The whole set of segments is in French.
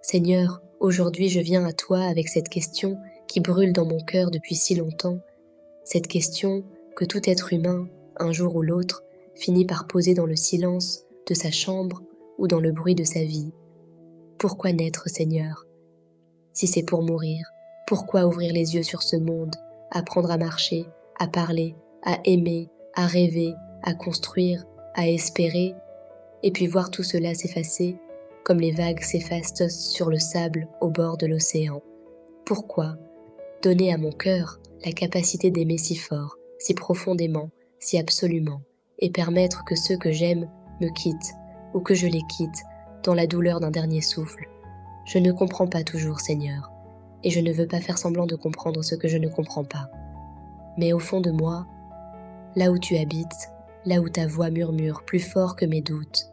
Seigneur, aujourd'hui je viens à toi avec cette question qui brûle dans mon cœur depuis si longtemps, cette question que tout être humain, un jour ou l'autre, finit par poser dans le silence de sa chambre ou dans le bruit de sa vie. Pourquoi naître, Seigneur? Si c'est pour mourir, pourquoi ouvrir les yeux sur ce monde, apprendre à marcher, à parler, à aimer, à rêver, à construire, à espérer, et puis voir tout cela s'effacer, comme les vagues s'effacent sur le sable au bord de l'océan? Pourquoi donner à mon cœur la capacité d'aimer si fort, si profondément, si absolument, et permettre que ceux que j'aime me quittent, ou que je les quitte, dans la douleur d'un dernier souffle? Je ne comprends pas toujours, Seigneur, et je ne veux pas faire semblant de comprendre ce que je ne comprends pas. Mais au fond de moi, là où tu habites, là où ta voix murmure plus fort que mes doutes,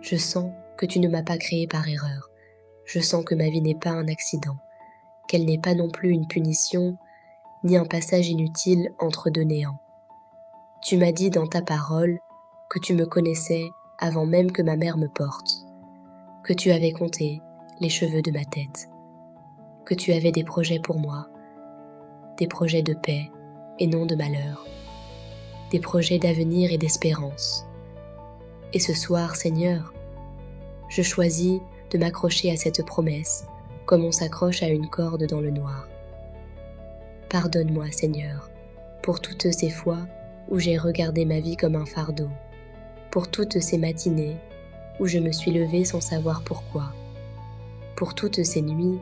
je sens que tu ne m'as pas créé par erreur. Je sens que ma vie n'est pas un accident, qu'elle n'est pas non plus une punition, ni un passage inutile entre deux néants. Tu m'as dit dans ta parole que tu me connaissais avant même que ma mère me porte, que tu avais compté les cheveux de ma tête, que tu avais des projets pour moi, des projets de paix et non de malheur, des projets d'avenir et d'espérance. Et ce soir, Seigneur, je choisis de m'accrocher à cette promesse comme on s'accroche à une corde dans le noir. Pardonne-moi, Seigneur, pour toutes ces fois où j'ai regardé ma vie comme un fardeau, pour toutes ces matinées où je me suis levée sans savoir pourquoi, pour toutes ces nuits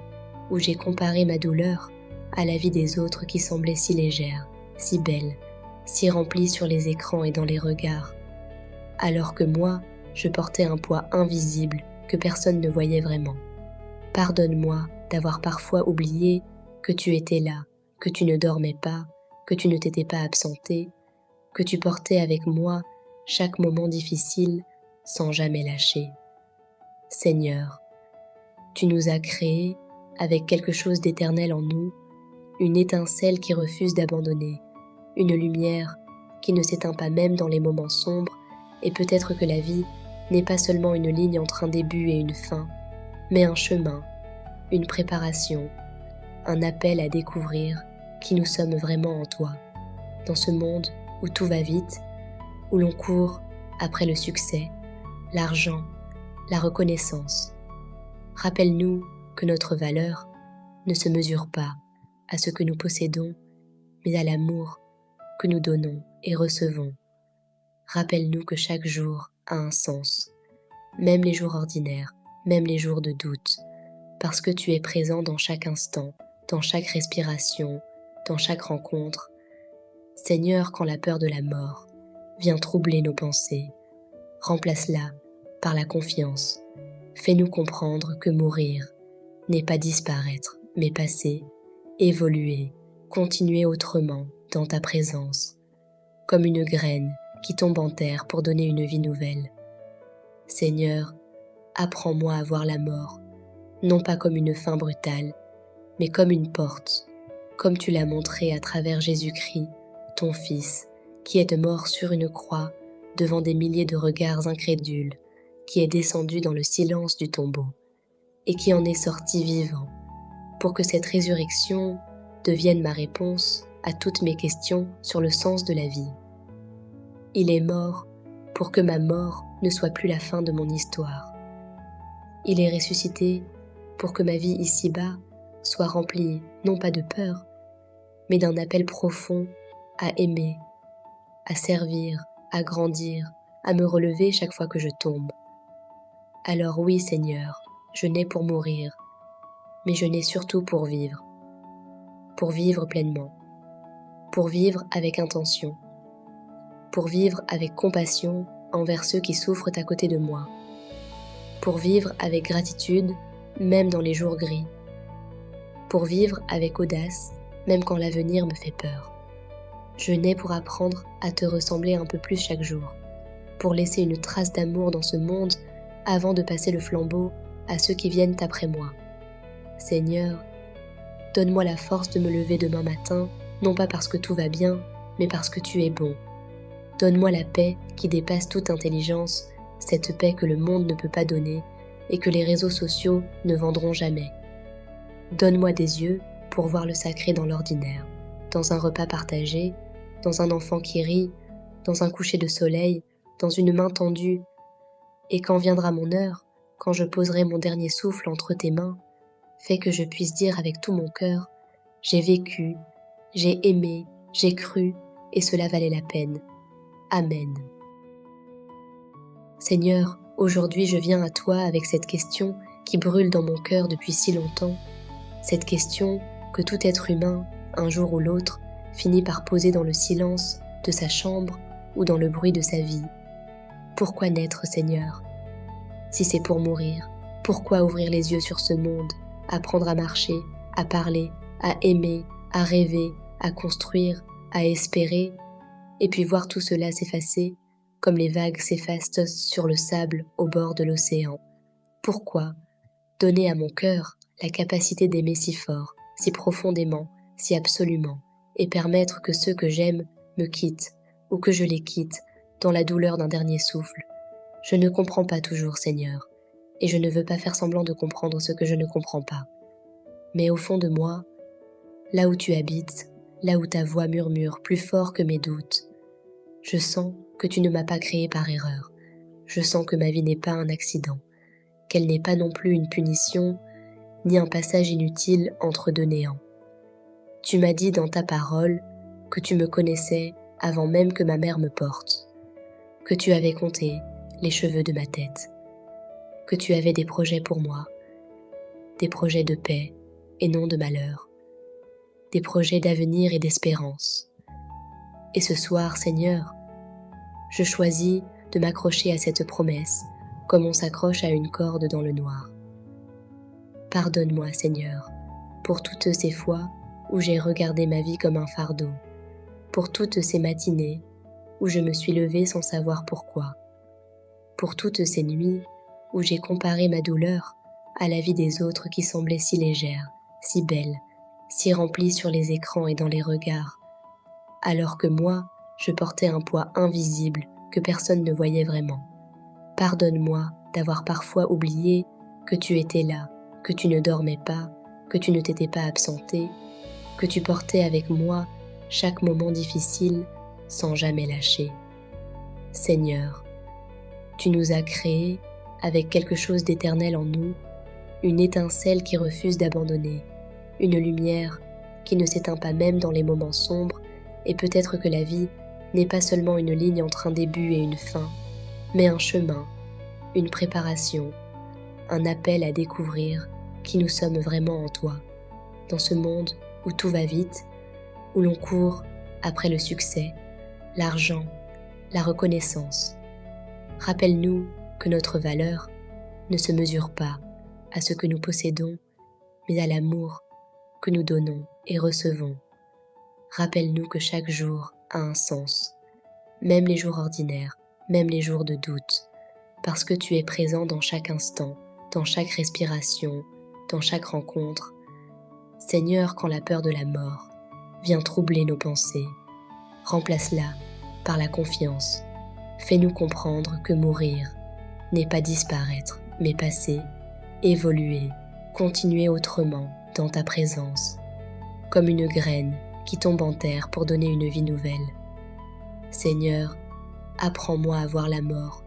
où j'ai comparé ma douleur à la vie des autres qui semblait si légère, si belle, si remplie sur les écrans et dans les regards, alors que moi, je portais un poids invisible que personne ne voyait vraiment. Pardonne-moi d'avoir parfois oublié que tu étais là, que tu ne dormais pas, que tu ne t'étais pas absenté, que tu portais avec moi chaque moment difficile sans jamais lâcher. Seigneur, tu nous as créés avec quelque chose d'éternel en nous, une étincelle qui refuse d'abandonner, une lumière qui ne s'éteint pas même dans les moments sombres, et peut-être que la vie n'est pas seulement une ligne entre un début et une fin, mais un chemin, une préparation, un appel à découvrir qui nous sommes vraiment en toi, dans ce monde où tout va vite, où l'on court après le succès, l'argent, la reconnaissance. Rappelle-nous que notre valeur ne se mesure pas à ce que nous possédons, mais à l'amour que nous donnons et recevons. Rappelle-nous que chaque jour a un sens, même les jours ordinaires, même les jours de doute, parce que tu es présent dans chaque instant, dans chaque respiration, dans chaque rencontre. Seigneur, quand la peur de la mort vient troubler nos pensées, remplace-la par la confiance. Fais-nous comprendre que mourir n'est pas disparaître, mais passer, évoluer, continuer autrement dans ta présence, comme une graine qui tombe en terre pour donner une vie nouvelle. Seigneur, apprends-moi à voir la mort, non pas comme une fin brutale, mais comme une porte, comme tu l'as montré à travers Jésus-Christ, ton Fils, qui est mort sur une croix devant des milliers de regards incrédules, qui est descendu dans le silence du tombeau, et qui en est sorti vivant, pour que cette résurrection devienne ma réponse à toutes mes questions sur le sens de la vie. Il est mort pour que ma mort ne soit plus la fin de mon histoire. Il est ressuscité pour que ma vie ici-bas soit remplie non pas de peur, mais d'un appel profond à aimer, à servir, à grandir, à me relever chaque fois que je tombe. Alors oui, Seigneur, je nais pour mourir, mais je nais surtout pour vivre pleinement, pour vivre avec intention, pour vivre avec compassion envers ceux qui souffrent à côté de moi, pour vivre avec gratitude même dans les jours gris, pour vivre avec audace même quand l'avenir me fait peur. Je nais pour apprendre à te ressembler un peu plus chaque jour, pour laisser une trace d'amour dans ce monde avant de passer le flambeau à ceux qui viennent après moi. Seigneur, donne-moi la force de me lever demain matin, non pas parce que tout va bien, mais parce que tu es bon. Donne-moi la paix qui dépasse toute intelligence, cette paix que le monde ne peut pas donner, et que les réseaux sociaux ne vendront jamais. Donne-moi des yeux pour voir le sacré dans l'ordinaire, dans un repas partagé, dans un enfant qui rit, dans un coucher de soleil, dans une main tendue. Et quand viendra mon heure, quand je poserai mon dernier souffle entre tes mains, fais que je puisse dire avec tout mon cœur, j'ai vécu, j'ai aimé, j'ai cru, et cela valait la peine. Amen. Seigneur, aujourd'hui je viens à toi avec cette question qui brûle dans mon cœur depuis si longtemps, cette question que tout être humain, un jour ou l'autre, finit par poser dans le silence de sa chambre ou dans le bruit de sa vie. Pourquoi naître, Seigneur? Si c'est pour mourir, pourquoi ouvrir les yeux sur ce monde, apprendre à marcher, à parler, à aimer, à rêver, à construire, à espérer, et puis voir tout cela s'effacer, comme les vagues s'effacent sur le sable au bord de l'océan? Pourquoi donner à mon cœur la capacité d'aimer si fort, si profondément, si absolument, et permettre que ceux que j'aime me quittent, ou que je les quitte, dans la douleur d'un dernier souffle? Je ne comprends pas toujours, Seigneur, et je ne veux pas faire semblant de comprendre ce que je ne comprends pas. Mais au fond de moi, là où tu habites, là où ta voix murmure plus fort que mes doutes, je sens que tu ne m'as pas créé par erreur. Je sens que ma vie n'est pas un accident, qu'elle n'est pas non plus une punition, ni un passage inutile entre deux néants. Tu m'as dit dans ta parole que tu me connaissais avant même que ma mère me porte, que tu avais compté les cheveux de ma tête, que tu avais des projets pour moi, des projets de paix et non de malheur, des projets d'avenir et d'espérance. Et ce soir, Seigneur, je choisis de m'accrocher à cette promesse comme on s'accroche à une corde dans le noir. Pardonne-moi, Seigneur, pour toutes ces fois où j'ai regardé ma vie comme un fardeau, pour toutes ces matinées où je me suis levée sans savoir pourquoi, pour toutes ces nuits où j'ai comparé ma douleur à la vie des autres qui semblait si légère, si belle, si remplie sur les écrans et dans les regards, alors que moi, je portais un poids invisible que personne ne voyait vraiment. Pardonne-moi d'avoir parfois oublié que tu étais là, que tu ne dormais pas, que tu ne t'étais pas absenté, que tu portais avec moi chaque moment difficile sans jamais lâcher. Seigneur, tu nous as créés avec quelque chose d'éternel en nous, une étincelle qui refuse d'abandonner, une lumière qui ne s'éteint pas même dans les moments sombres, et peut-être que la vie n'est pas seulement une ligne entre un début et une fin, mais un chemin, une préparation, un appel à découvrir qui nous sommes vraiment en toi, dans ce monde où tout va vite, où l'on court après le succès, l'argent, la reconnaissance. Rappelle-nous que notre valeur ne se mesure pas à ce que nous possédons, mais à l'amour que nous donnons et recevons. Rappelle-nous que chaque jour a un sens, même les jours ordinaires, même les jours de doute, parce que tu es présent dans chaque instant, dans chaque respiration, dans chaque rencontre. Seigneur, quand la peur de la mort vient troubler nos pensées, remplace-la par la confiance. Fais-nous comprendre que mourir n'est pas disparaître, mais passer, évoluer, continuer autrement dans ta présence, comme une graine qui tombe en terre pour donner une vie nouvelle. Seigneur, apprends-moi à voir la mort,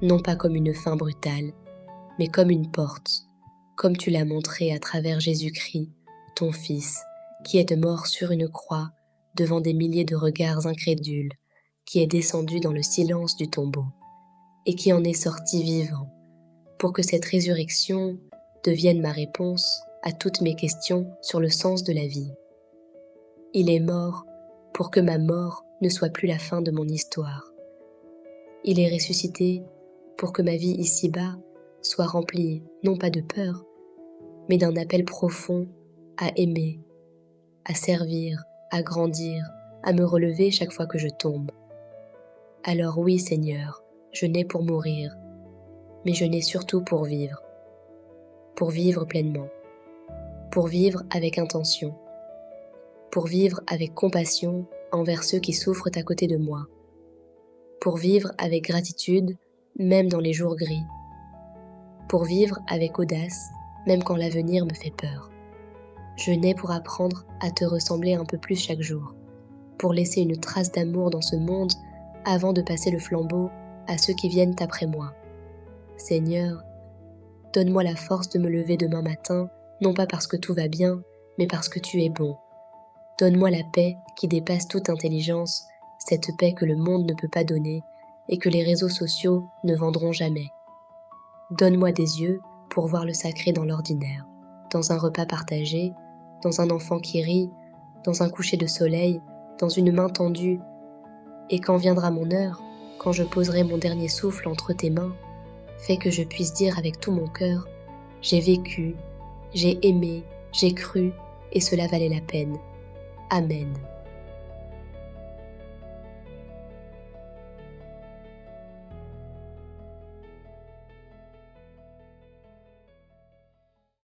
non pas comme une fin brutale, mais comme une porte, comme tu l'as montré à travers Jésus-Christ, ton Fils, qui est mort sur une croix devant des milliers de regards incrédules, qui est descendu dans le silence du tombeau, et qui en est sorti vivant, pour que cette résurrection devienne ma réponse à toutes mes questions sur le sens de la vie. Il est mort pour que ma mort ne soit plus la fin de mon histoire. Il est ressuscité pour que ma vie ici-bas soit remplie non pas de peur, mais d'un appel profond à aimer, à servir, à grandir, à me relever chaque fois que je tombe. Alors oui, Seigneur, je nais pour mourir, mais je nais surtout pour vivre pleinement, pour vivre avec intention, pour vivre avec compassion envers ceux qui souffrent à côté de moi, pour vivre avec gratitude même dans les jours gris, pour vivre avec audace, même quand l'avenir me fait peur. Je nais pour apprendre à te ressembler un peu plus chaque jour, pour laisser une trace d'amour dans ce monde avant de passer le flambeau à ceux qui viennent après moi. Seigneur, donne-moi la force de me lever demain matin, non pas parce que tout va bien, mais parce que tu es bon. Donne-moi la paix qui dépasse toute intelligence, cette paix que le monde ne peut pas donner et que les réseaux sociaux ne vendront jamais. Donne-moi des yeux pour voir le sacré dans l'ordinaire, dans un repas partagé, dans un enfant qui rit, dans un coucher de soleil, dans une main tendue. Et quand viendra mon heure, quand je poserai mon dernier souffle entre tes mains, fais que je puisse dire avec tout mon cœur, j'ai vécu, j'ai aimé, j'ai cru, et cela valait la peine. Amen.